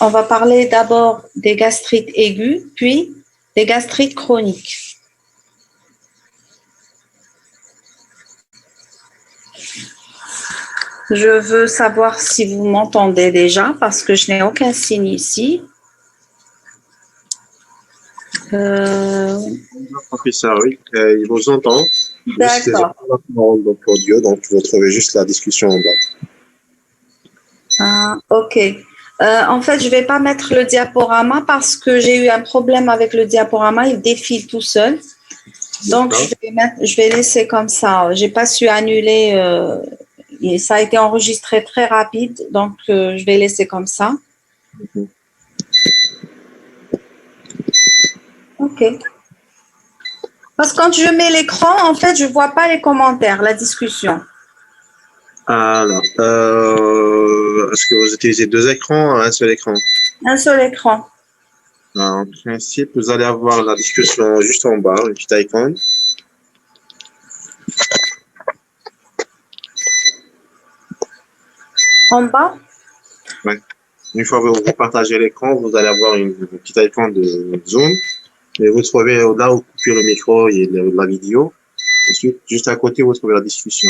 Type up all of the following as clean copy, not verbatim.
on va parler d'abord des gastrites aiguës, puis des gastrites chroniques. Je veux savoir si vous m'entendez déjà parce que je n'ai aucun signe ici. Professeur, oui, il vous entend. D'accord. Donc, audio, donc vous trouvez juste la discussion en bas. Ah, ok. En fait, je ne vais pas mettre le diaporama parce que j'ai eu un problème avec le diaporama. Il défile tout seul. Donc, je vais laisser comme ça. Je n'ai pas su annuler. Et ça a été enregistré très rapide. Donc, je vais laisser comme ça. Ok. Parce que quand je mets l'écran, en fait, je ne vois pas les commentaires, la discussion. Alors, est-ce que vous utilisez deux écrans ou un seul écran? Un seul écran. Alors, en principe, vous allez avoir la discussion juste en bas, une petite icône. En bas? Ouais. Une fois que vous partagez l'écran, vous allez avoir une petite icône de Zoom. Et vous trouvez là où coupez le micro et la vidéo. Ensuite, juste à côté, vous trouvez la discussion.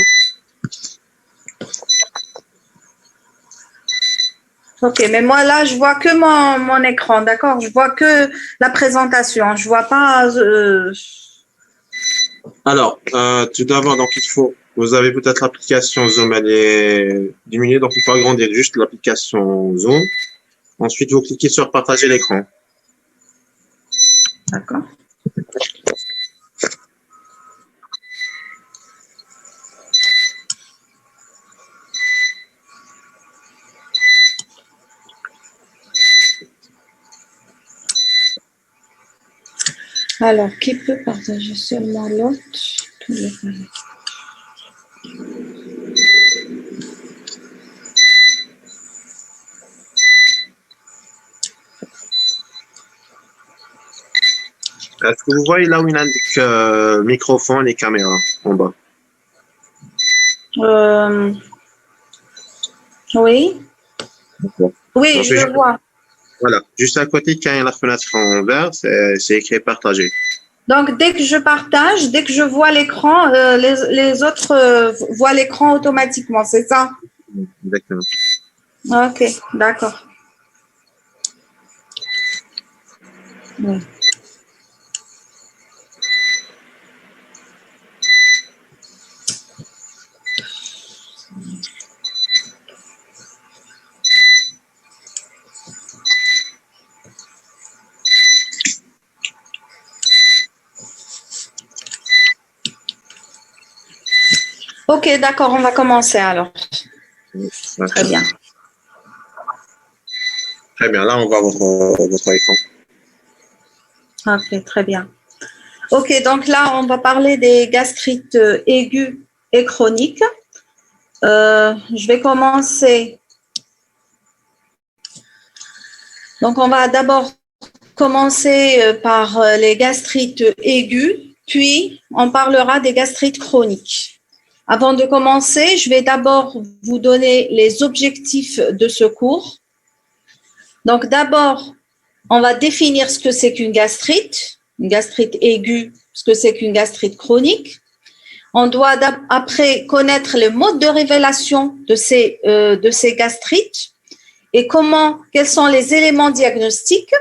Ok, mais moi là, je vois que mon écran, d'accord? Je vois que la présentation. Je vois pas. Alors, tout d'abord, donc vous avez peut-être l'application Zoom, elle est diminuée, donc il faut agrandir juste l'application Zoom. Ensuite, vous cliquez sur partager l'écran. D'accord. Alors, qui peut partager seulement l'autre? Est-ce que vous voyez là où il indique microphone et caméra en bas? Oui. Oui, Donc, je le vois. Voilà, juste à côté, quand il y a la fenêtre en vert, c'est écrit partager. Donc, dès que je partage, dès que je vois l'écran, les autres voient l'écran automatiquement, c'est ça? Exactement. Ok, d'accord. Oui. Ok, d'accord, on va commencer alors. Très bien. Très bien, là on voit votre écran. Ok, très bien. Ok, donc là, on va parler des gastrites aiguës et chroniques. Je vais commencer. Donc, on va d'abord commencer par les gastrites aiguës, puis on parlera des gastrites chroniques. Avant de commencer, je vais d'abord vous donner les objectifs de ce cours. Donc, d'abord, on va définir ce que c'est qu'une gastrite aiguë, ce que c'est qu'une gastrite chronique. On doit après connaître le mode de révélation de ces gastrites et quels sont les éléments diagnostiques.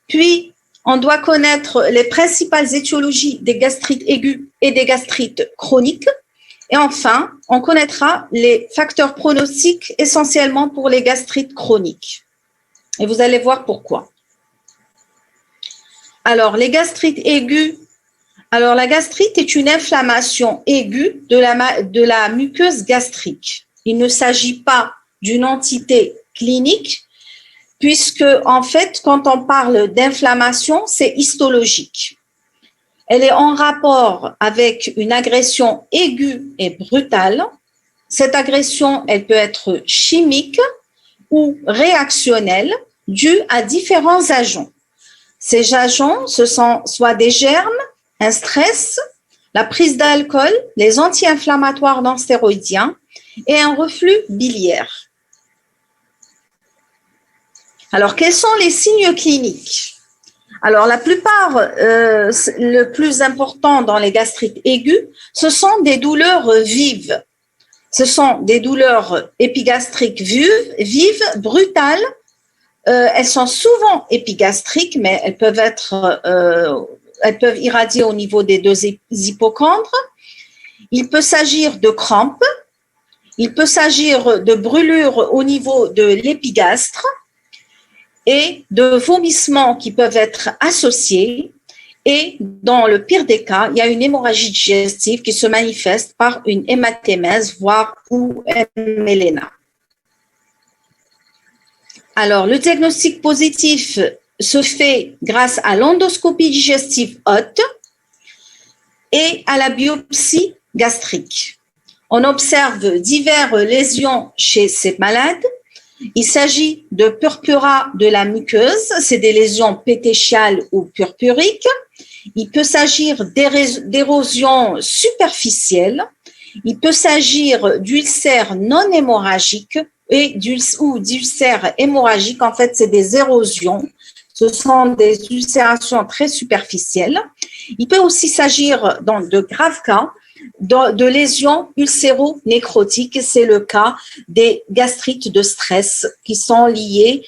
Puis, on doit connaître les principales étiologies des gastrites aiguës et des gastrites chroniques. Et enfin, on connaîtra les facteurs pronostiques essentiellement pour les gastrites chroniques. Et vous allez voir pourquoi. Alors, les gastrites aiguës. Alors, la gastrite est une inflammation aiguë de la muqueuse gastrique. Il ne s'agit pas d'une entité clinique, puisque, en fait, quand on parle d'inflammation, c'est histologique. Elle est en rapport avec une agression aiguë et brutale. Cette agression, elle peut être chimique ou réactionnelle, due à différents agents. Ces agents, ce sont soit des germes, un stress, la prise d'alcool, les anti-inflammatoires non stéroïdiens et un reflux biliaire. Alors, quels sont les signes cliniques? Alors, la plupart, le plus important dans les gastrites aiguës, ce sont des douleurs vives. Ce sont des douleurs épigastriques vives, brutales. Elles sont souvent épigastriques, mais elles peuvent irradier au niveau des deux hypochondres. Il peut s'agir de crampes. Il peut s'agir de brûlures au niveau de l'épigastre et de vomissements qui peuvent être associés. Et dans le pire des cas, il y a une hémorragie digestive qui se manifeste par une hématémèse, voire ou un méléna. Alors, le diagnostic positif se fait grâce à l'endoscopie digestive haute et à la biopsie gastrique. On observe diverses lésions chez ces malades. Il s'agit de purpura de la muqueuse, c'est des lésions pétéchiales ou purpuriques. Il peut s'agir d'érosion superficielle. Il peut s'agir d'ulcères non hémorragiques ou d'ulcères hémorragiques. En fait, c'est des érosions. Ce sont des ulcérations très superficielles. Il peut aussi s'agir, dans de graves cas, de lésions ulcéro-nécrotiques. C'est le cas des gastrites de stress qui sont liées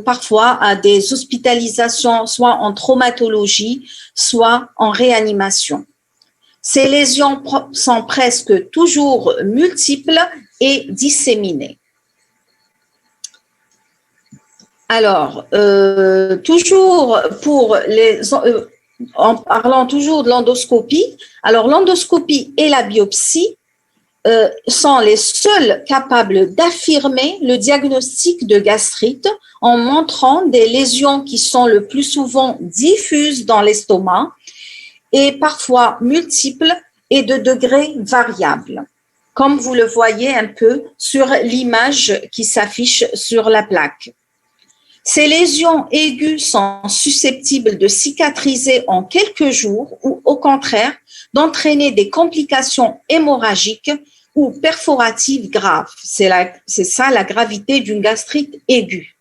parfois à des hospitalisations, soit en traumatologie, soit en réanimation. Ces lésions sont presque toujours multiples et disséminées. Alors, toujours pour en parlant toujours de l'endoscopie, alors l'endoscopie et la biopsie sont les seuls capables d'affirmer le diagnostic de gastrite en montrant des lésions qui sont le plus souvent diffuses dans l'estomac et parfois multiples et de degrés variables, comme vous le voyez un peu sur l'image qui s'affiche sur la plaque. Ces lésions aiguës sont susceptibles de cicatriser en quelques jours ou au contraire d'entraîner des complications hémorragiques ou perforatives graves. C'est ça la gravité d'une gastrite aiguë.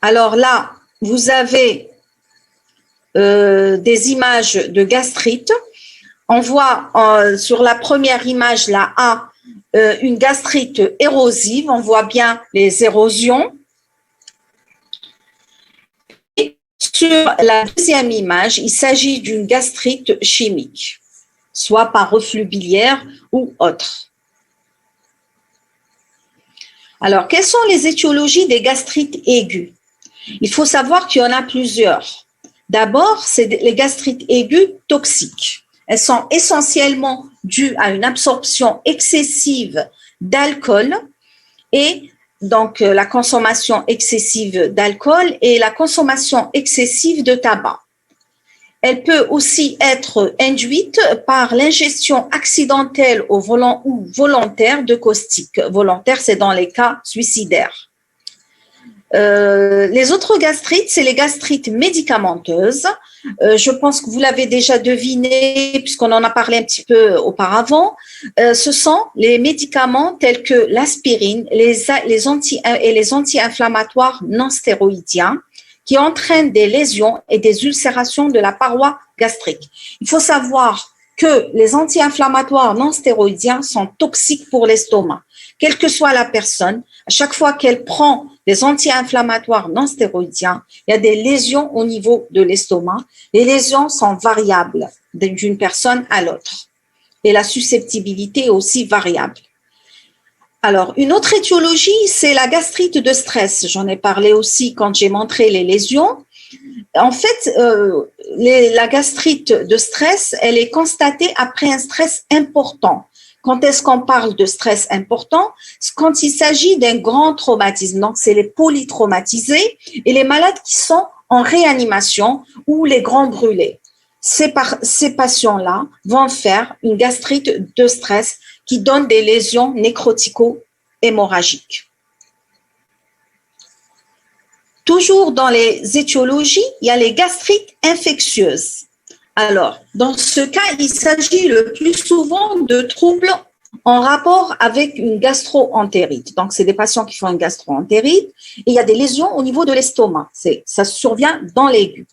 Alors là, vous avez des images de gastrite. On voit sur la première image, la A, une gastrite érosive, on voit bien les érosions. Et sur la deuxième image, il s'agit d'une gastrite chimique, soit par reflux biliaire ou autre. Alors, quelles sont les étiologies des gastrites aiguës? Il faut savoir qu'il y en a plusieurs. D'abord, c'est les gastrites aiguës toxiques. Elles sont essentiellement dues à une absorption excessive d'alcool et donc la consommation excessive d'alcool et la consommation excessive de tabac. Elle peut aussi être induite par l'ingestion accidentelle ou volontaire de caustiques. Volontaire, c'est dans les cas suicidaires. Les autres gastrites, c'est les gastrites médicamenteuses. Je pense que vous l'avez déjà deviné puisqu'on en a parlé un petit peu auparavant. Ce sont les médicaments tels que l'aspirine les anti-inflammatoires non stéroïdiens qui entraînent des lésions et des ulcérations de la paroi gastrique. Il faut savoir que les anti-inflammatoires non stéroïdiens sont toxiques pour l'estomac. Quelle que soit la personne, à chaque fois qu'elle prend des anti-inflammatoires non stéroïdiens, il y a des lésions au niveau de l'estomac. Les lésions sont variables d'une personne à l'autre. Et la susceptibilité est aussi variable. Alors, une autre étiologie, c'est la gastrite de stress. J'en ai parlé aussi quand j'ai montré les lésions. En fait, la gastrite de stress, elle est constatée après un stress important. Quand est-ce qu'on parle de stress important? Quand il s'agit d'un grand traumatisme. Donc, c'est les polytraumatisés et les malades qui sont en réanimation ou les grands brûlés. Ces patients-là vont faire une gastrite de stress qui donne des lésions nécrotico-hémorragiques. Toujours dans les étiologies, il y a les gastrites infectieuses. Alors, dans ce cas, il s'agit le plus souvent de troubles en rapport avec une gastro-entérite. Donc, c'est des patients qui font une gastro-entérite et il y a des lésions au niveau de l'estomac. Ça survient dans l'aigu.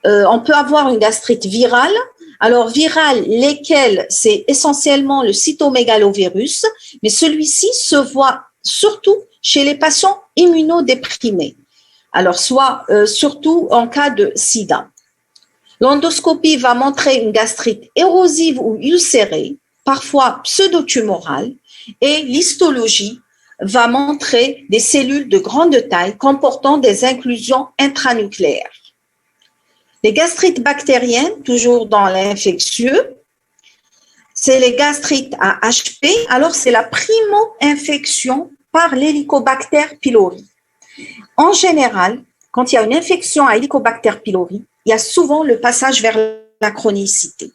On peut avoir une gastrite virale. Alors, virale, lesquelles, c'est essentiellement le cytomégalovirus, mais celui-ci se voit surtout chez les patients immunodéprimés. Alors, surtout en cas de sida. L'endoscopie va montrer une gastrite érosive ou ulcérée, parfois pseudotumorale, et l'histologie va montrer des cellules de grande taille comportant des inclusions intranucléaires. Les gastrites bactériennes, toujours dans l'infectieux, c'est les gastrites à HP. Alors, c'est la primo-infection par l'Helicobacter pylori. En général, quand il y a une infection à Helicobacter pylori, il y a souvent le passage vers la chronicité.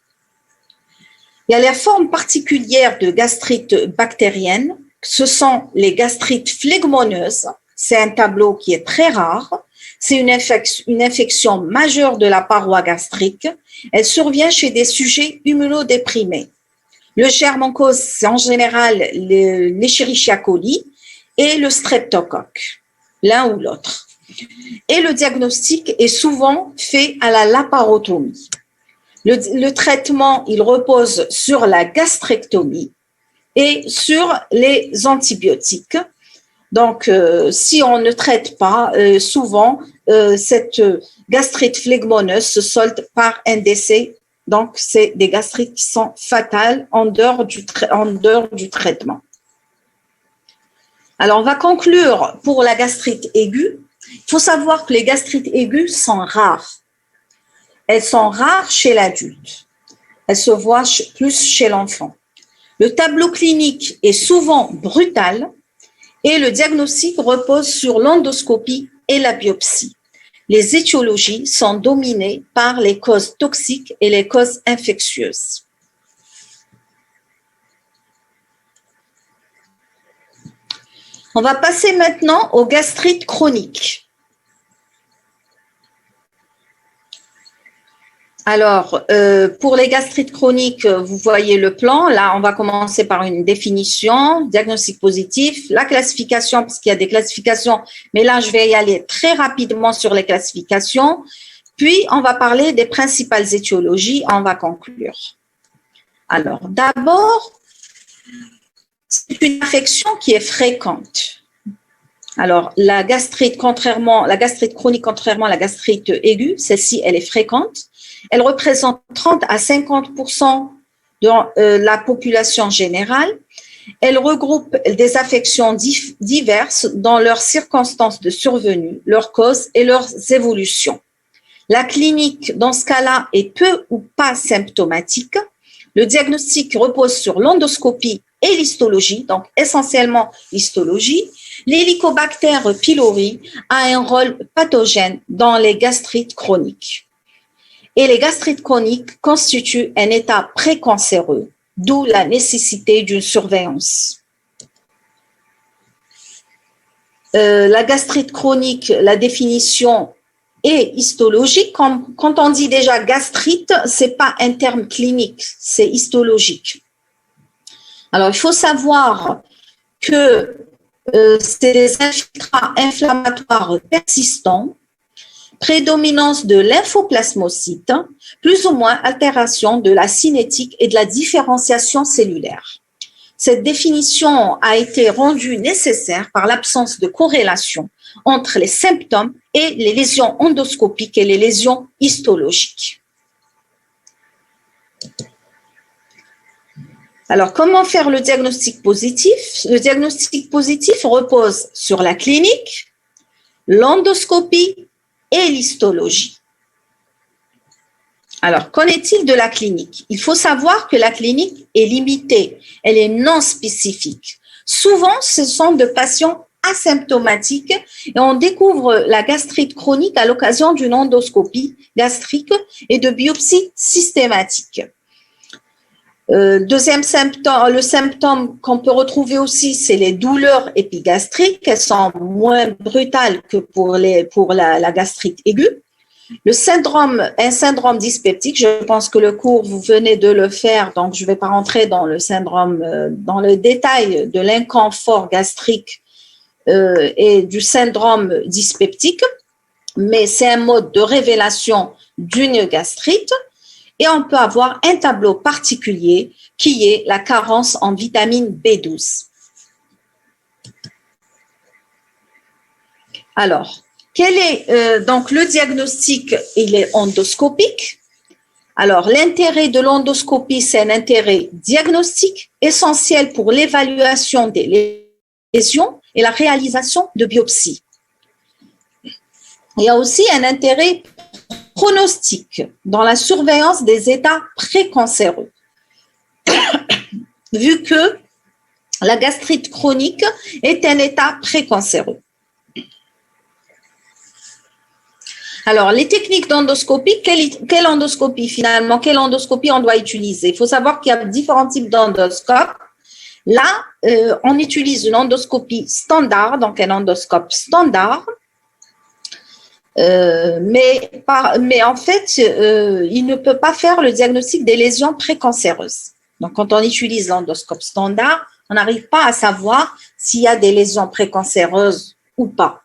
Il y a les formes particulières de gastrite bactérienne. Ce sont les gastrites phlegmoneuses. C'est un tableau qui est très rare. C'est une infection majeure de la paroi gastrique. Elle survient chez des sujets immunodéprimés. Le germe en cause, c'est en général l'Escherichia coli et le streptocoque, l'un ou l'autre. Et le diagnostic est souvent fait à la laparotomie. Le traitement, il repose sur la gastrectomie et sur les antibiotiques. Donc, si on ne traite pas, souvent, cette gastrite phlegmoneuse se solde par un décès. Donc, c'est des gastrites qui sont fatales en dehors du traitement. Alors, on va conclure pour la gastrite aiguë. Il faut savoir que les gastrites aiguës sont rares. Elles sont rares chez l'adulte. Elles se voient plus chez l'enfant. Le tableau clinique est souvent brutal et le diagnostic repose sur l'endoscopie et la biopsie. Les étiologies sont dominées par les causes toxiques et les causes infectieuses. On va passer maintenant aux gastrites chroniques. Alors, pour les gastrites chroniques, vous voyez le plan. Là, on va commencer par une définition, diagnostic positif, la classification, parce qu'il y a des classifications, mais là, je vais y aller très rapidement sur les classifications. Puis, on va parler des principales étiologies. On va conclure. Alors, d'abord, c'est une infection qui est fréquente. Alors, la gastrite chronique, contrairement à la gastrite aiguë, celle-ci, elle est fréquente. Elle représente 30 à 50% de la population générale. Elle regroupe des affections diverses dans leurs circonstances de survenue, leurs causes et leurs évolutions. La clinique, dans ce cas-là, est peu ou pas symptomatique. Le diagnostic repose sur l'endoscopie et l'histologie, donc essentiellement l'histologie. L'Helicobacter pylori a un rôle pathogène dans les gastrites chroniques. Et les gastrites chroniques constituent un état précancéreux, d'où la nécessité d'une surveillance. La gastrite chronique, la définition est histologique. Quand on dit déjà gastrite, c'est pas un terme clinique, c'est histologique. Alors, il faut savoir que c'est des infiltrats inflammatoires persistants, prédominance de lymphoplasmocytes, plus ou moins altération de la cinétique et de la différenciation cellulaire. Cette définition a été rendue nécessaire par l'absence de corrélation entre les symptômes et les lésions endoscopiques et les lésions histologiques. Alors, comment faire le diagnostic positif? Le diagnostic positif repose sur la clinique, l'endoscopie et l'histologie. Alors, qu'en est-il de la clinique? Il faut savoir que la clinique est limitée, elle est non spécifique. Souvent, ce sont de patients asymptomatiques et on découvre la gastrite chronique à l'occasion d'une endoscopie gastrique et de biopsie systématique. Deuxième symptôme, le symptôme qu'on peut retrouver aussi, c'est les douleurs épigastriques. Elles sont moins brutales que pour la gastrite aiguë. Un syndrome dyspeptique, je pense que le cours, vous venez de le faire, donc je ne vais pas rentrer dans le syndrome, dans le détail de l'inconfort gastrique et du syndrome dyspeptique, mais c'est un mode de révélation d'une gastrite et on peut avoir un tableau particulier qui est la carence en vitamine B12. Alors, quel est donc le diagnostic? Il est endoscopique. Alors, l'intérêt de l'endoscopie, c'est un intérêt diagnostique essentiel pour l'évaluation des lésions et la réalisation de biopsies. Il y a aussi un intérêt pronostique dans la surveillance des états précancéreux, vu que la gastrite chronique est un état précancéreux. Alors, les techniques d'endoscopie, quelle endoscopie finalement? Quelle endoscopie on doit utiliser? Il faut savoir qu'il y a différents types d'endoscopes. Là, on utilise une endoscopie standard, donc un endoscope standard. Mais en fait, il ne peut pas faire le diagnostic des lésions précancéreuses. Donc, quand on utilise l'endoscope standard, on n'arrive pas à savoir s'il y a des lésions précancéreuses ou pas.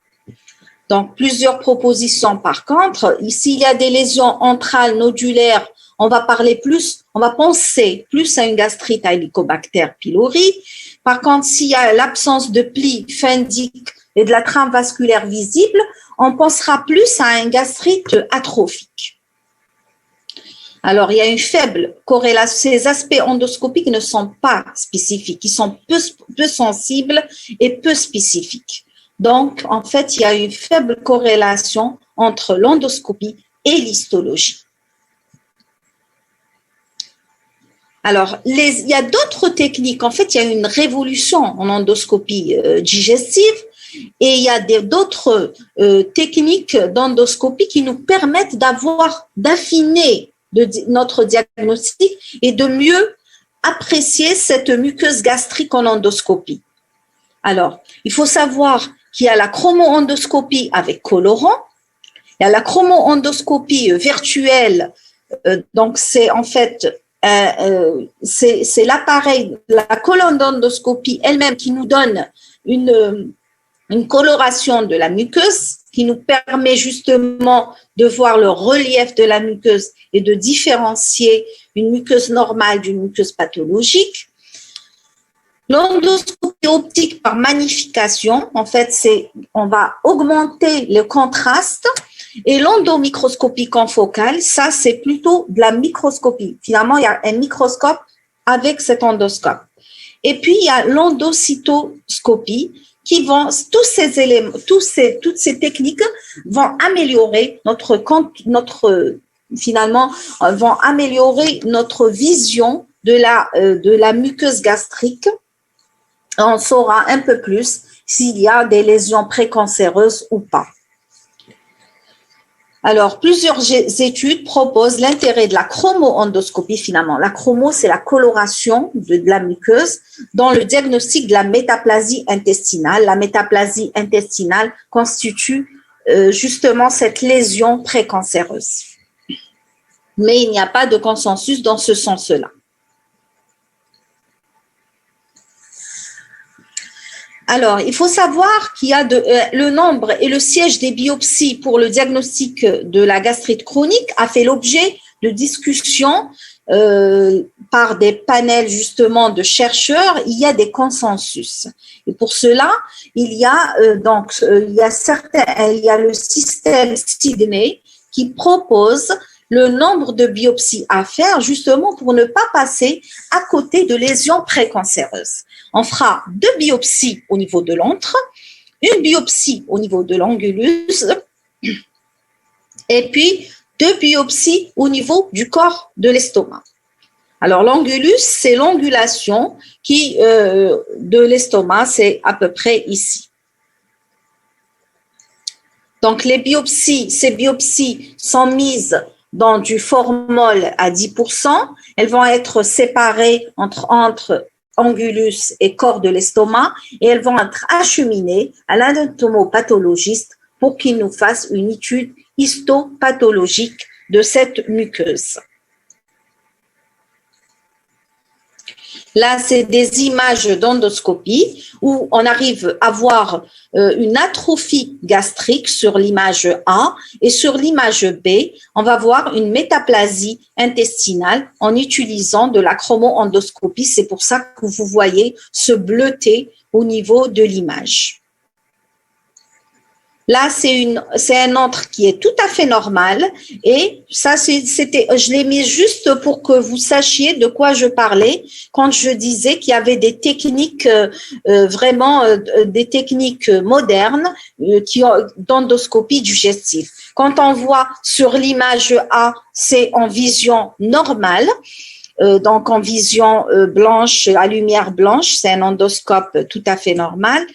Donc, plusieurs propositions par contre. S'il y a des lésions entrales nodulaires, on va penser plus à une gastrite à Helicobacter pylori. Par contre, s'il y a l'absence de plis phendiques et de la trame vasculaire visible, on pensera plus à un gastrite atrophique. Alors, il y a une faible corrélation. Ces aspects endoscopiques ne sont pas spécifiques. Ils sont peu sensibles et peu spécifiques. Donc, en fait, il y a une faible corrélation entre l'endoscopie et l'histologie. Alors, il y a d'autres techniques. En fait, il y a une révolution en endoscopie digestive et il y a d'autres techniques d'endoscopie qui nous permettent d'affiner notre diagnostic et de mieux apprécier cette muqueuse gastrique en endoscopie. Alors, il faut savoir qu'il y a la chromo-endoscopie avec colorant, il y a la chromo-endoscopie virtuelle, donc c'est en fait c'est l'appareil, la colonne d'endoscopie elle-même qui nous donne une coloration de la muqueuse, qui nous permet justement de voir le relief de la muqueuse et de différencier une muqueuse normale d'une muqueuse pathologique. L'endoscopie optique par magnification, en fait, on va augmenter le contraste. Et l'endomicroscopie confocale, ça, c'est plutôt de la microscopie. Finalement, il y a un microscope avec cet endoscope. Et puis, il y a l'endocytoscopie toutes ces techniques vont améliorer vont améliorer notre vision de la muqueuse gastrique. On saura un peu plus s'il y a des lésions précancéreuses ou pas. Alors, plusieurs études proposent l'intérêt de la chromo-endoscopie finalement. La chromo, c'est la coloration de la muqueuse dans le diagnostic de la métaplasie intestinale. La métaplasie intestinale constitue justement cette lésion précancéreuse. Mais il n'y a pas de consensus dans ce sens-là. Alors, il faut savoir qu'il y a le nombre et le siège des biopsies pour le diagnostic de la gastrite chronique a fait l'objet de discussions par des panels justement de chercheurs. Il y a des consensus. Et pour cela, il y a le système Sydney qui propose le nombre de biopsies à faire justement pour ne pas passer à côté de lésions précancéreuses. On fera 2 biopsies au niveau de l'antre, une biopsie au niveau de l'angulus et puis 2 biopsies au niveau du corps de l'estomac. Alors l'angulus, c'est l'angulation de l'estomac, c'est à peu près ici. Donc ces biopsies sont mises dans du formol à 10%. Elles vont être séparées entre angulus et corps de l'estomac et elles vont être acheminées à l'anatomopathologiste pour qu'il nous fasse une étude histopathologique de cette muqueuse. Là, c'est des images d'endoscopie où on arrive à voir une atrophie gastrique sur l'image A et sur l'image B, on va voir une métaplasie intestinale en utilisant de la chromoendoscopie. C'est pour ça que vous voyez ce bleuté au niveau de l'image. Là, c'est un entre qui est tout à fait normal et ça, je l'ai mis juste pour que vous sachiez de quoi je parlais quand je disais qu'il y avait des techniques des techniques modernes d'endoscopie digestive. Quand on voit sur l'image A, c'est en vision normale. Donc en vision blanche, à lumière blanche, c'est un endoscope tout à fait normal.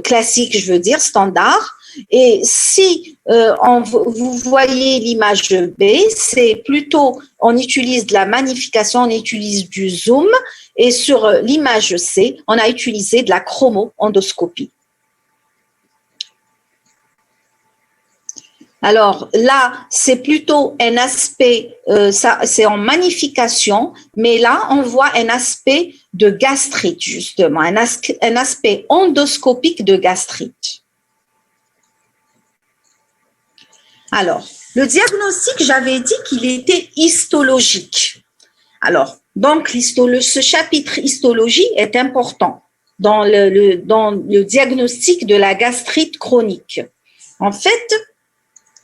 Classique, je veux dire, standard. Et si vous voyez l'image B, c'est plutôt, on utilise de la magnification, on utilise du zoom, et sur l'image C, on a utilisé de la chromoendoscopie. Alors là, c'est plutôt un aspect, c'est en magnification, mais là, on voit un aspect de gastrite, justement, un aspect endoscopique de gastrite. Alors, le diagnostic, j'avais dit qu'il était histologique. Alors, donc, ce chapitre histologie est important dans le diagnostic de la gastrite chronique. En fait,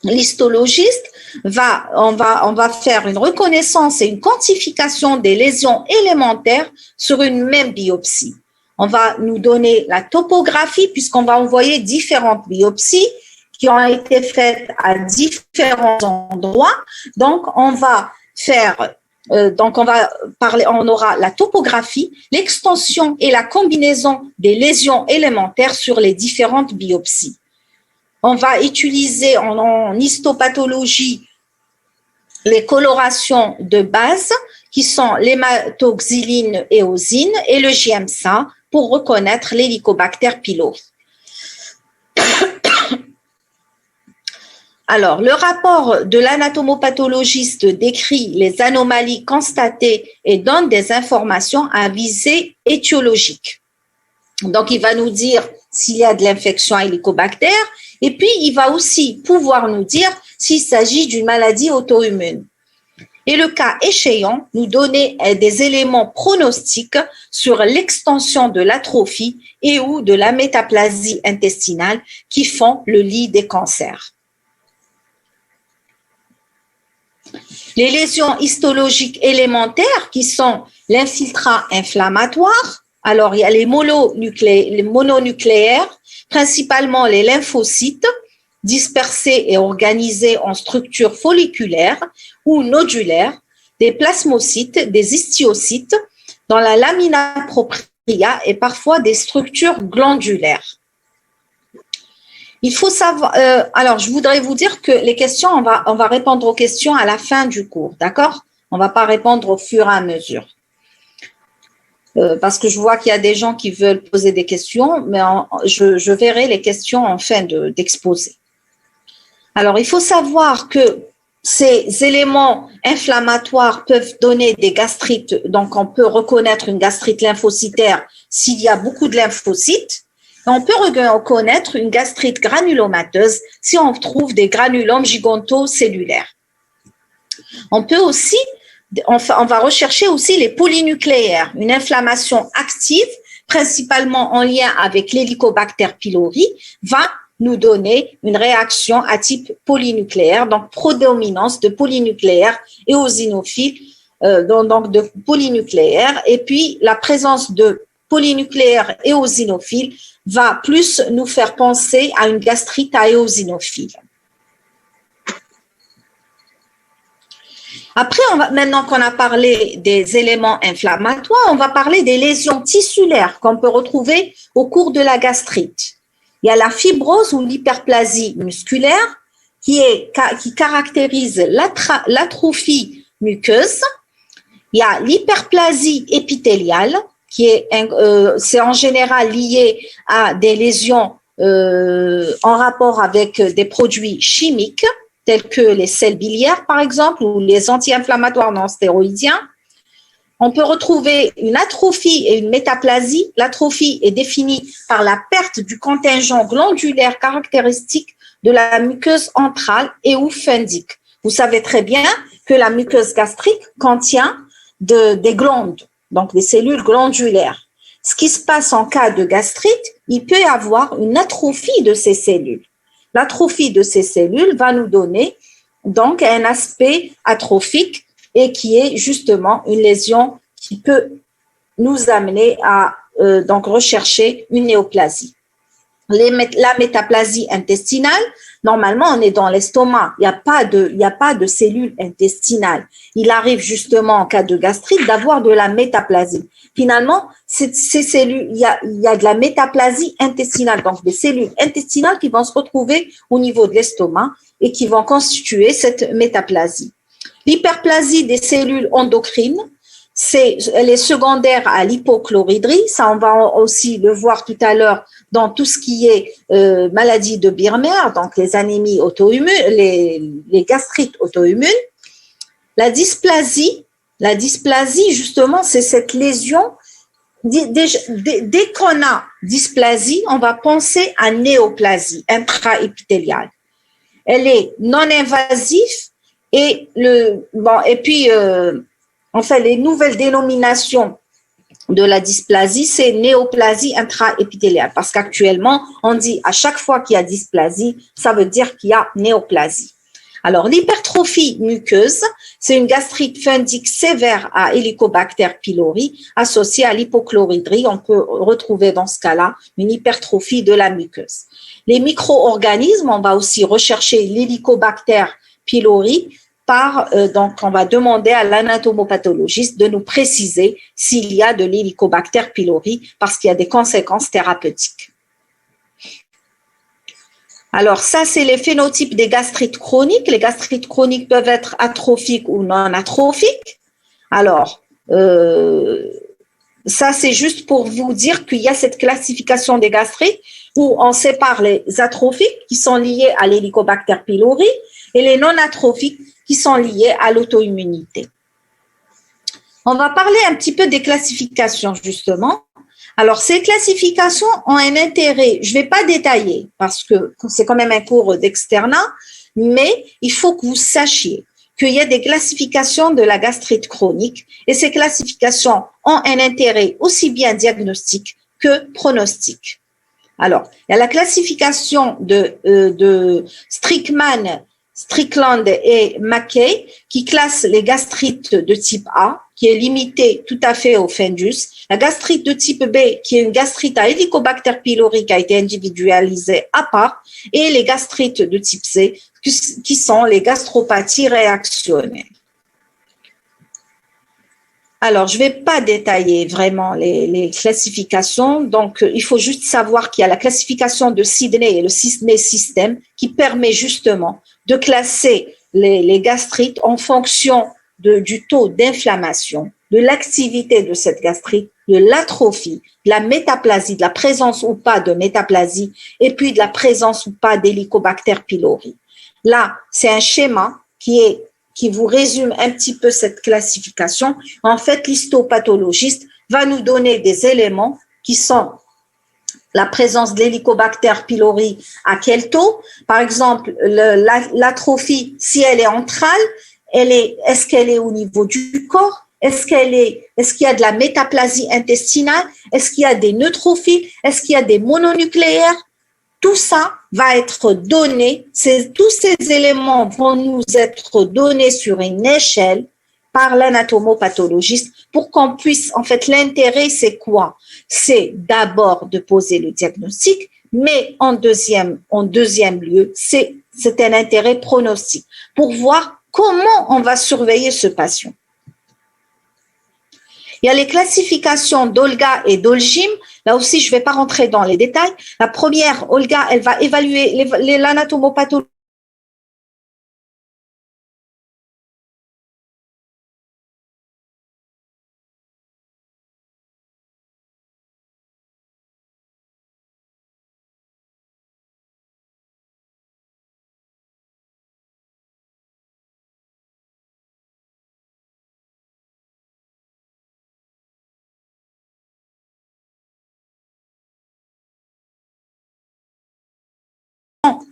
l'histologiste on va faire une reconnaissance et une quantification des lésions élémentaires sur une même biopsie. On va nous donner la topographie puisqu'on va envoyer différentes biopsies qui ont été faites à différents endroits. Donc, on va on aura la topographie, l'extension et la combinaison des lésions élémentaires sur les différentes biopsies. On va utiliser en histopathologie les colorations de base qui sont l'hématoxyline éosine et le GMSA pour reconnaître l'Helicobacter pylori. Alors, le rapport de l'anatomopathologiste décrit les anomalies constatées et donne des informations à visée étiologique. Donc, il va nous dire s'il y a de l'infection à Helicobacter et puis il va aussi pouvoir nous dire s'il s'agit d'une maladie auto-immune. Et le cas échéant, nous donner des éléments pronostiques sur l'extension de l'atrophie et ou de la métaplasie intestinale qui font le lit des cancers. Les lésions histologiques élémentaires qui sont l'infiltrat inflammatoire. Alors, il y a les mononucléaires, principalement les lymphocytes, dispersés et organisés en structures folliculaires ou nodulaires, des plasmocytes, des histiocytes, dans la lamina propria et parfois des structures glandulaires. Il faut savoir, alors je voudrais vous dire que les questions, on va répondre aux questions à la fin du cours, d'accord? On ne va pas répondre au fur et à mesure. Parce que je vois qu'il y a des gens qui veulent poser des questions, mais je verrai les questions en fin d'exposé. Alors, il faut savoir que ces éléments inflammatoires peuvent donner des gastrites, donc on peut reconnaître une gastrite lymphocytaire s'il y a beaucoup de lymphocytes. On peut reconnaître une gastrite granulomateuse si on trouve des granulomes gigantocellulaires. On va rechercher aussi les polynucléaires, une inflammation active, principalement en lien avec l'Helicobacter pylori, va nous donner une réaction à type polynucléaire, donc prédominance de polynucléaires éosinophiles, donc de polynucléaires, et puis la présence de polynucléaires éosinophiles va plus nous faire penser à une gastrite à éosinophile. Après, maintenant qu'on a parlé des éléments inflammatoires, on va parler des lésions tissulaires qu'on peut retrouver au cours de la gastrite. Il y a la fibrose ou l'hyperplasie musculaire qui caractérise l'atrophie muqueuse. Il y a l'hyperplasie épithéliale c'est en général lié à des lésions en rapport avec des produits chimiques, tels que les sels biliaires, par exemple, ou les anti-inflammatoires non stéroïdiens. On peut retrouver une atrophie et une métaplasie. L'atrophie est définie par la perte du contingent glandulaire caractéristique de la muqueuse antrale et ou fundique. Vous savez très bien que la muqueuse gastrique contient des glandes, donc des cellules glandulaires. Ce qui se passe en cas de gastrite, il peut y avoir une atrophie de ces cellules. L'atrophie de ces cellules va nous donner donc un aspect atrophique et qui est justement une lésion qui peut nous amener à donc rechercher une néoplasie. La métaplasie intestinale, normalement, on est dans l'estomac. Il n'y a pas de cellules intestinales. Il arrive justement en cas de gastrite d'avoir de la métaplasie. Finalement, ces cellules, il y a de la métaplasie intestinale, donc des cellules intestinales qui vont se retrouver au niveau de l'estomac et qui vont constituer cette métaplasie. L'hyperplasie des cellules endocrines, elle est secondaire à l'hypochloridrie. Ça, on va aussi le voir tout à l'heure dans tout ce qui est maladie de Birmer, donc les anémies auto-immunes, les gastrites auto-immunes. La dysplasie, justement, c'est cette lésion. Dès qu'on a dysplasie, on va penser à néoplasie intraépithéliale. Elle est non-invasive et puis les nouvelles dénominations de la dysplasie, c'est néoplasie intraépithéliale parce qu'actuellement, on dit à chaque fois qu'il y a dysplasie, ça veut dire qu'il y a néoplasie. Alors, l'hypertrophie muqueuse, c'est une gastrite fundique sévère à Helicobacter pylori associée à l'hypochloridrie. On peut retrouver dans ce cas-là une hypertrophie de la muqueuse. Les micro-organismes, on va aussi rechercher l'Helicobacter pylori donc on va demander à l'anatomopathologiste de nous préciser s'il y a de l'Helicobacter pylori parce qu'il y a des conséquences thérapeutiques. Alors, ça, c'est les phénotypes des gastrites chroniques. Les gastrites chroniques peuvent être atrophiques ou non atrophiques. Alors, ça, c'est juste pour vous dire qu'il y a cette classification des gastrites où on sépare les atrophiques qui sont liés à l'Helicobacter pylori et les non atrophiques qui sont liés à l'auto-immunité. On va parler un petit peu des classifications, justement. Alors, ces classifications ont un intérêt, je ne vais pas détailler parce que c'est quand même un cours d'externat, mais il faut que vous sachiez qu'il y a des classifications de la gastrite chronique et ces classifications ont un intérêt aussi bien diagnostique que pronostique. Alors, il y a la classification de Strickland et Mackay qui classe les gastrites de type A, qui est limitée tout à fait au fundus. La gastrite de type B, qui est une gastrite à Helicobacter pylori qui a été individualisée à part, et les gastrites de type C, qui sont les gastropathies réactionnelles. Alors, je ne vais pas détailler vraiment les classifications. Donc, il faut juste savoir qu'il y a la classification de Sidney et le Sidney System qui permet justement de classer les gastrites en fonction du taux d'inflammation, de l'activité de cette gastrite, de l'atrophie, de la métaplasie, de la présence ou pas de métaplasie, et puis de la présence ou pas d'Helicobacter pylori. Là, c'est un schéma qui vous résume un petit peu cette classification. En fait, l'histopathologiste va nous donner des éléments qui sont la présence de l'Helicobacter pylori à quel taux. Par exemple, l'atrophie, si elle est antrale, est-ce qu'elle est au niveau du corps? Est-ce qu'il y a de la métaplasie intestinale? Est-ce qu'il y a des neutrophiles? Est-ce qu'il y a des mononucléaires? Tout ça va être donné, tous ces éléments vont nous être donnés sur une échelle par l'anatomopathologiste pour qu'on puisse, en fait, l'intérêt, c'est quoi? C'est d'abord de poser le diagnostic, mais en deuxième lieu, c'est un intérêt pronostic pour voir comment on va surveiller ce patient. Il y a les classifications d'Olga et d'Olgim. Là aussi, je ne vais pas rentrer dans les détails. La première, Olga, elle va évaluer l'anatomopathologie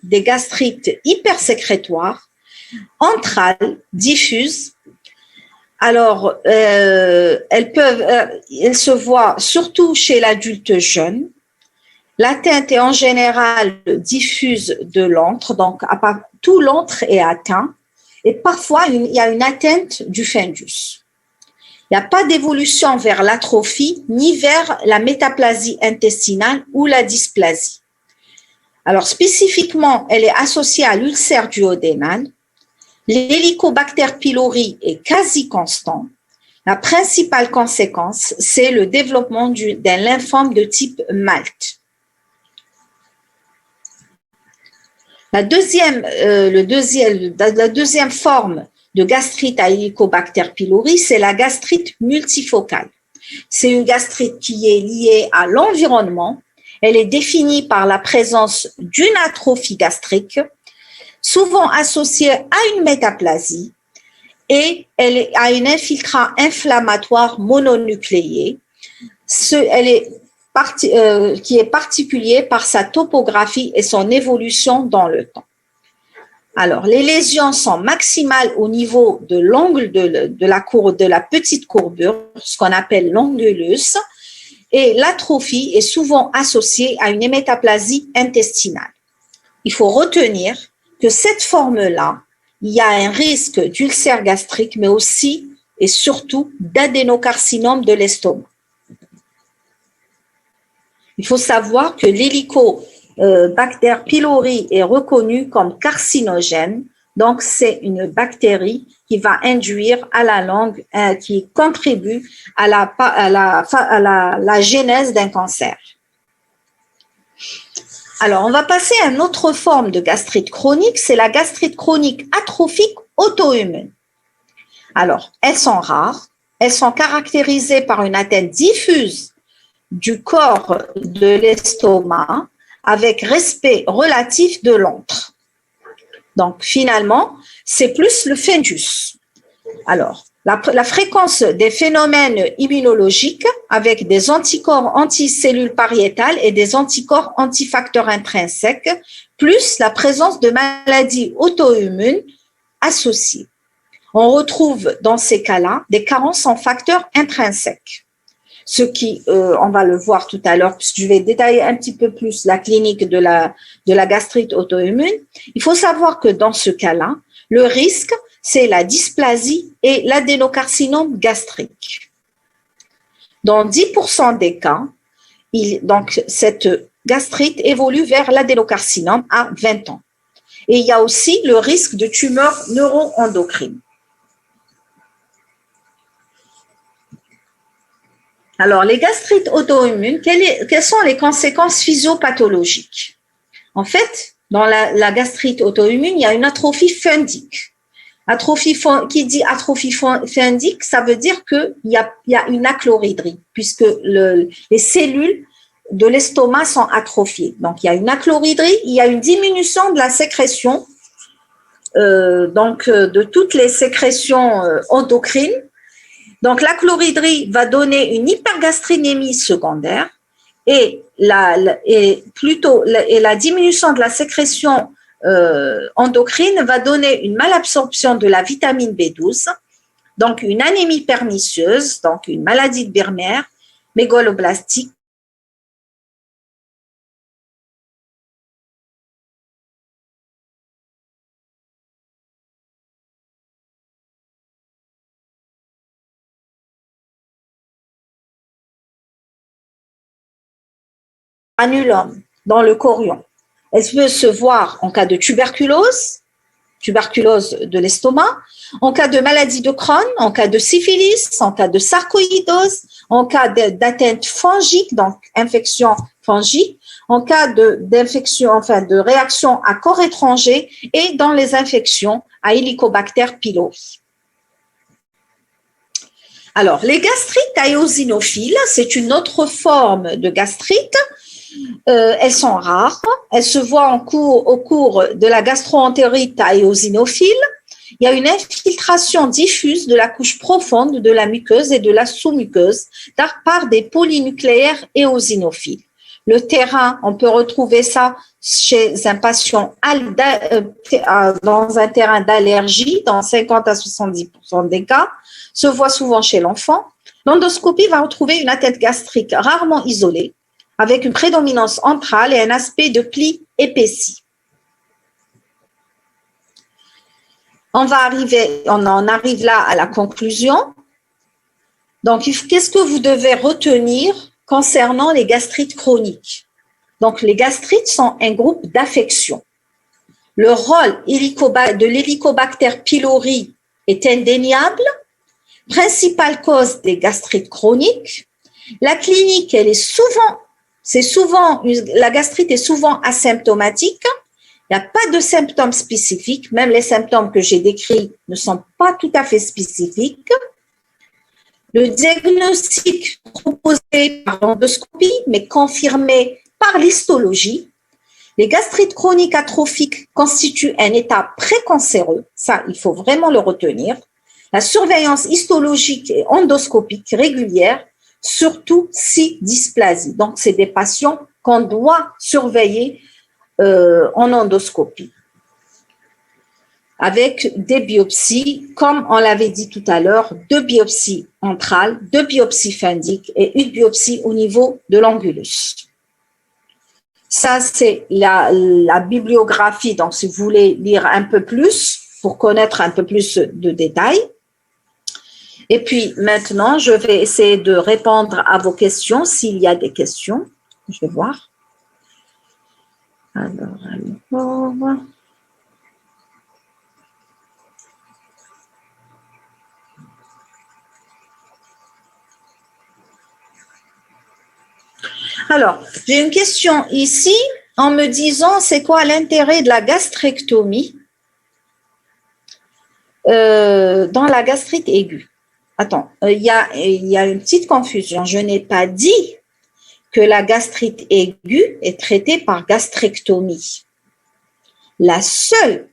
des gastrites hypersécrétoires, entrales, diffuses. Alors, elles se voient surtout chez l'adulte jeune. L'atteinte est en général diffuse de l'antre, donc tout l'antre est atteint. Et parfois, il y a une atteinte du fundus. Il n'y a pas d'évolution vers l'atrophie ni vers la métaplasie intestinale ou la dysplasie. Alors, spécifiquement, elle est associée à l'ulcère duodénal. L'Helicobacter pylori est quasi constant. La principale conséquence, c'est le développement d'un lymphome de type MALT. La deuxième forme de gastrite à Helicobacter pylori, c'est la gastrite multifocale. C'est une gastrite qui est liée à l'environnement. Elle est définie par la présence d'une atrophie gastrique, souvent associée à une métaplasie, et elle a un infiltrat inflammatoire mononucléé. Qui est particulier par sa topographie et son évolution dans le temps. Alors, les lésions sont maximales au niveau de l'angle de la petite courbure, ce qu'on appelle l'angulus, et l'atrophie est souvent associée à une métaplasie intestinale. Il faut retenir que cette forme-là, il y a un risque d'ulcère gastrique, mais aussi et surtout d'adénocarcinome de l'estomac. Il faut savoir que l'Helicobacter pylori est reconnu comme carcinogène. Donc, c'est une bactérie qui va induire à la longue, qui contribue à la genèse d'un cancer. Alors, on va passer à une autre forme de gastrite chronique, c'est la gastrite chronique atrophique auto-immune. Alors, elles sont rares, elles sont caractérisées par une atteinte diffuse du corps de l'estomac avec respect relatif de l'antre. Donc, finalement, c'est plus le fundus. Alors, la fréquence des phénomènes immunologiques avec des anticorps anticellules pariétales et des anticorps antifacteurs intrinsèques, plus la présence de maladies auto-immunes associées. On retrouve dans ces cas-là des carences en facteurs intrinsèques. Ce qui, on va le voir tout à l'heure, puisque je vais détailler un petit peu plus la clinique de la gastrite auto-immune. Il faut savoir que dans ce cas-là, le risque, c'est la dysplasie et l'adénocarcinome gastrique. Dans 10% des cas, donc cette gastrite évolue vers l'adénocarcinome à 20 ans. Et il y a aussi le risque de tumeurs neuro-endocrines. Alors, les gastrites auto-immunes, quelles sont les conséquences physiopathologiques? En fait, dans la gastrite auto-immune, il y a une atrophie fundique. Qui dit atrophie fundique, ça veut dire qu'il y a une achloridrie, puisque les cellules de l'estomac sont atrophiées. Donc, il y a une achloridrie, il y a une diminution de la sécrétion, de toutes les sécrétions endocrines. Donc, l'achloridrie va donner une hypergastrinémie secondaire et la diminution de la sécrétion endocrine va donner une malabsorption de la vitamine B12, donc une anémie pernicieuse, donc une maladie de Birmer, mégaloblastique, annulum dans le chorion. Elle peut se voir en cas de tuberculose de l'estomac, en cas de maladie de Crohn, en cas de syphilis, en cas de sarcoïdose, en cas d'atteinte fongique, donc infection fongique, en cas d'infection, enfin de réaction à corps étranger et dans les infections à Helicobacter pylori. Alors, les gastrites éosinophiles, c'est une autre forme de gastrite. Elles sont rares, elles se voient au cours de la gastro-entérite éosinophile. Il y a une infiltration diffuse de la couche profonde de la muqueuse et de la sous-muqueuse par des polynucléaires éosinophiles. Le terrain, on peut retrouver ça chez un patient dans un terrain d'allergie, dans 50 à 70% des cas, se voit souvent chez l'enfant. L'endoscopie va retrouver une atteinte gastrique rarement isolée, avec une prédominance antrale et un aspect de pli épaissi. On en arrive là à la conclusion. Donc, qu'est-ce que vous devez retenir concernant les gastrites chroniques? Donc, les gastrites sont un groupe d'affections. Le rôle de l'Helicobacter pylori est indéniable, principale cause des gastrites chroniques. La clinique, la gastrite est souvent asymptomatique. Il n'y a pas de symptômes spécifiques. Même les symptômes que j'ai décrits ne sont pas tout à fait spécifiques. Le diagnostic proposé par l'endoscopie, mais confirmé par l'histologie. Les gastrites chroniques atrophiques constituent un état précancéreux. Ça, il faut vraiment le retenir. La surveillance histologique et endoscopique régulière, surtout si dysplasie. Donc, c'est des patients qu'on doit surveiller en endoscopie avec des biopsies, comme on l'avait dit tout à l'heure, 2 biopsies antrales, 2 biopsies phendiques et une biopsie au niveau de l'angulus. Ça, c'est la bibliographie. Donc, si vous voulez lire un peu plus, pour connaître un peu plus de détails. Et puis, maintenant, je vais essayer de répondre à vos questions, s'il y a des questions. Je vais voir. Alors, j'ai une question ici en me disant c'est quoi l'intérêt de la gastrectomie dans la gastrite aiguë. Attends, il y a une petite confusion. Je n'ai pas dit que la gastrite aiguë est traitée par gastrectomie. La seule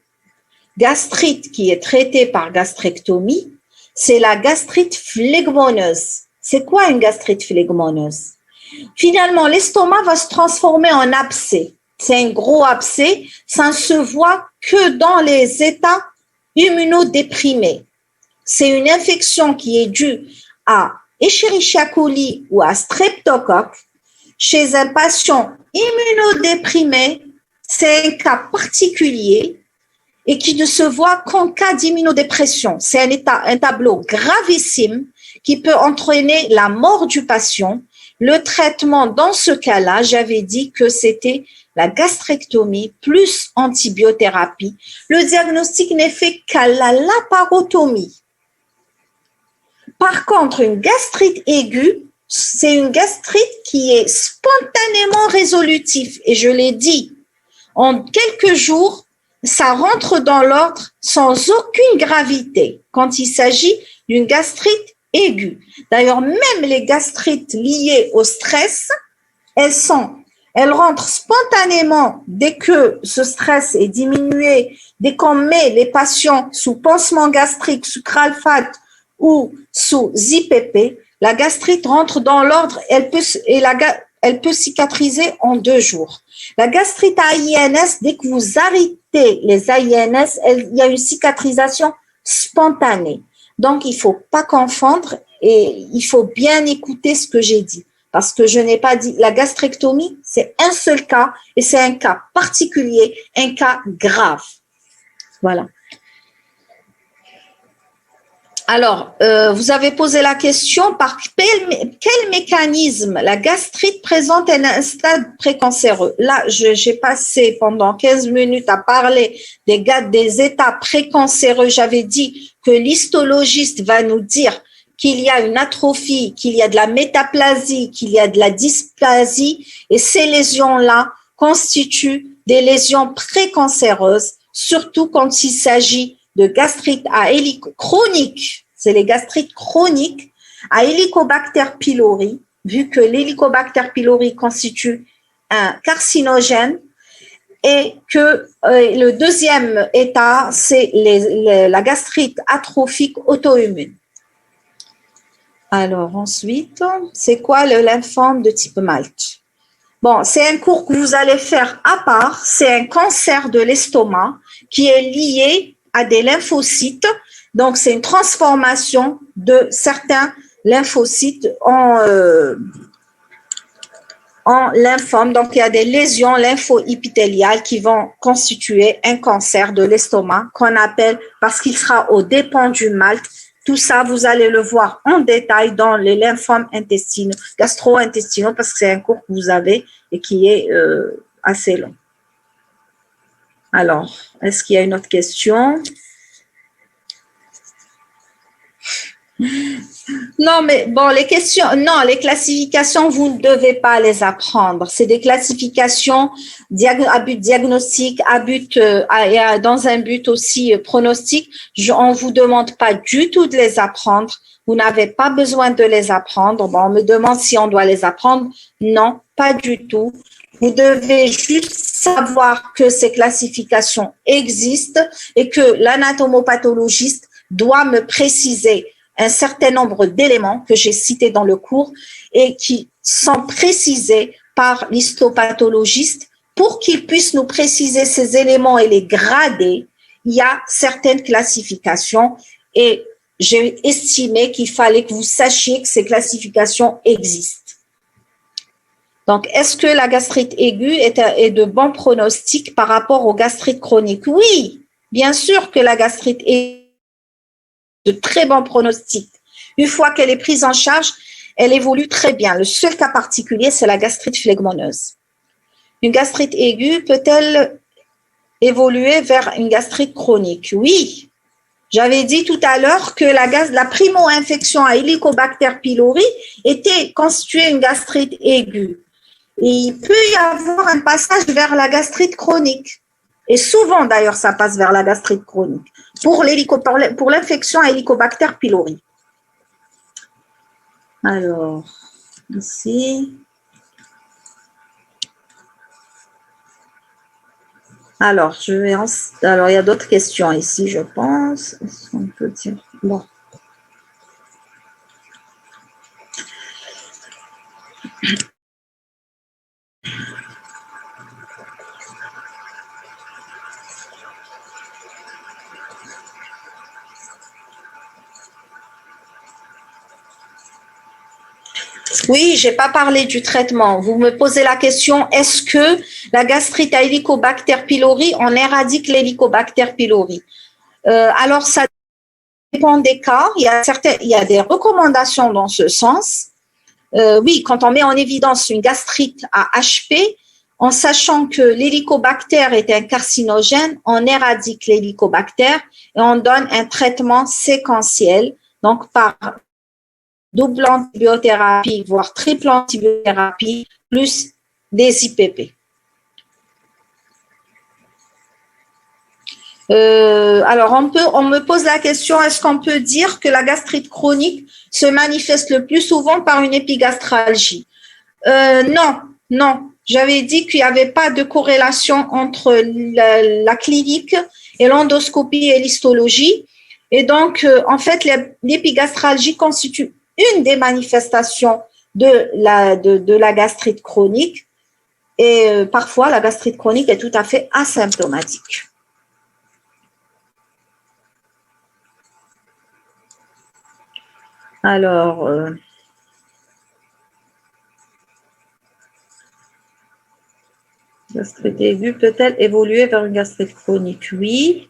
gastrite qui est traitée par gastrectomie, c'est la gastrite phlegmoneuse. C'est quoi une gastrite phlegmoneuse? Finalement, l'estomac va se transformer en abcès. C'est un gros abcès. Ça ne se voit que dans les états immunodéprimés. C'est une infection qui est due à Escherichia coli ou à streptocoque. Chez un patient immunodéprimé, c'est un cas particulier et qui ne se voit qu'en cas d'immunodépression. C'est un tableau gravissime qui peut entraîner la mort du patient. Le traitement, dans ce cas-là, j'avais dit que c'était la gastrectomie plus antibiothérapie. Le diagnostic n'est fait qu'à la laparotomie. Par contre, une gastrite aiguë, c'est une gastrite qui est spontanément résolutive. Et je l'ai dit, en quelques jours, ça rentre dans l'ordre sans aucune gravité quand il s'agit d'une gastrite aiguë. D'ailleurs, même les gastrites liées au stress, elles rentrent spontanément dès que ce stress est diminué, dès qu'on met les patients sous pansement gastrique, sous Kralfat ou sous IPP, la gastrite rentre dans l'ordre, elle peut cicatriser en 2 jours. La gastrite AINS, dès que vous arrêtez les AINS, il y a une cicatrisation spontanée. Donc, il ne faut pas confondre et il faut bien écouter ce que j'ai dit. Parce que je n'ai pas dit, la gastrectomie, c'est un seul cas et c'est un cas particulier, un cas grave. Voilà. Alors, vous avez posé la question, par quel mécanisme la gastrite présente un stade précancéreux? Là, j'ai passé pendant 15 minutes à parler des états précancéreux. J'avais dit que l'histologiste va nous dire qu'il y a une atrophie, qu'il y a de la métaplasie, qu'il y a de la dysplasie, et ces lésions-là constituent des lésions précancéreuses, surtout quand il s'agit de gastrite chronique. C'est les gastrites chroniques à Helicobacter pylori, vu que l'Helicobacter pylori constitue un carcinogène, et que le deuxième état, c'est la gastrite atrophique auto-immune. Alors ensuite, c'est quoi le lymphome de type Malte? Bon, c'est un cours que vous allez faire à part. C'est un cancer de l'estomac qui est lié à des lymphocytes. Donc, c'est une transformation de certains lymphocytes en lymphome. Donc, il y a des lésions lympho-épithéliales qui vont constituer un cancer de l'estomac qu'on appelle, parce qu'il sera aux dépens du malt. Tout ça, vous allez le voir en détail dans les lymphomes intestinaux, gastro-intestinaux, parce que c'est un cours que vous avez et qui est assez long. Alors, est-ce qu'il y a une autre question? Non, mais bon, les questions, non, les classifications, vous ne devez pas les apprendre. C'est des classifications à but diagnostique, dans un but aussi pronostic. On ne vous demande pas du tout de les apprendre. Vous n'avez pas besoin de les apprendre. Bon, on me demande si on doit les apprendre. Non, pas du tout. Vous devez juste savoir que ces classifications existent et que l'anatomopathologiste doit me préciser un certain nombre d'éléments que j'ai cités dans le cours et qui sont précisés par l'histopathologiste pour qu'il puisse nous préciser ces éléments et les grader. Il y a certaines classifications et j'ai estimé qu'il fallait que vous sachiez que ces classifications existent. Donc, est-ce que la gastrite aiguë est de bons pronostics par rapport aux gastrites chroniques? Oui, bien sûr que la gastrite aiguë de très bons pronostics. Une fois qu'elle est prise en charge, elle évolue très bien. Le seul cas particulier, c'est la gastrite phlegmoneuse. Une gastrite aiguë peut-elle évoluer vers une gastrite chronique? Oui. J'avais dit tout à l'heure que la primo-infection à Helicobacter pylori était constituée une gastrite aiguë. Et il peut y avoir un passage vers la gastrite chronique. Et souvent, d'ailleurs, ça passe vers la gastrite chronique pour l'infection à Helicobacter pylori. Alors, ici. Alors, il y a d'autres questions ici, je pense. Est-ce qu'on peut dire? Bon. Oui, j'ai pas parlé du traitement. Vous me posez la question, est-ce que la gastrite à Helicobacter pylori, on éradique l'Helicobacter pylori? Alors, ça dépend des cas. Il y a des recommandations dans ce sens. Oui, quand on met en évidence une gastrite à HP, en sachant que l'hélicobacter est un carcinogène, on éradique l'hélicobacter et on donne un traitement séquentiel, donc par double antibiothérapie, voire triple antibiothérapie, plus des IPP. Alors, on me pose la question, est-ce qu'on peut dire que la gastrite chronique se manifeste le plus souvent par une épigastralgie? Non. J'avais dit qu'il n'y avait pas de corrélation entre la clinique et l'endoscopie et l'histologie. Et donc, en fait, l'épigastralgie constitue une des manifestations de la gastrite chronique. Et parfois, la gastrite chronique est tout à fait asymptomatique. Alors, gastrite aiguë peut-elle évoluer vers une gastrite chronique? Oui.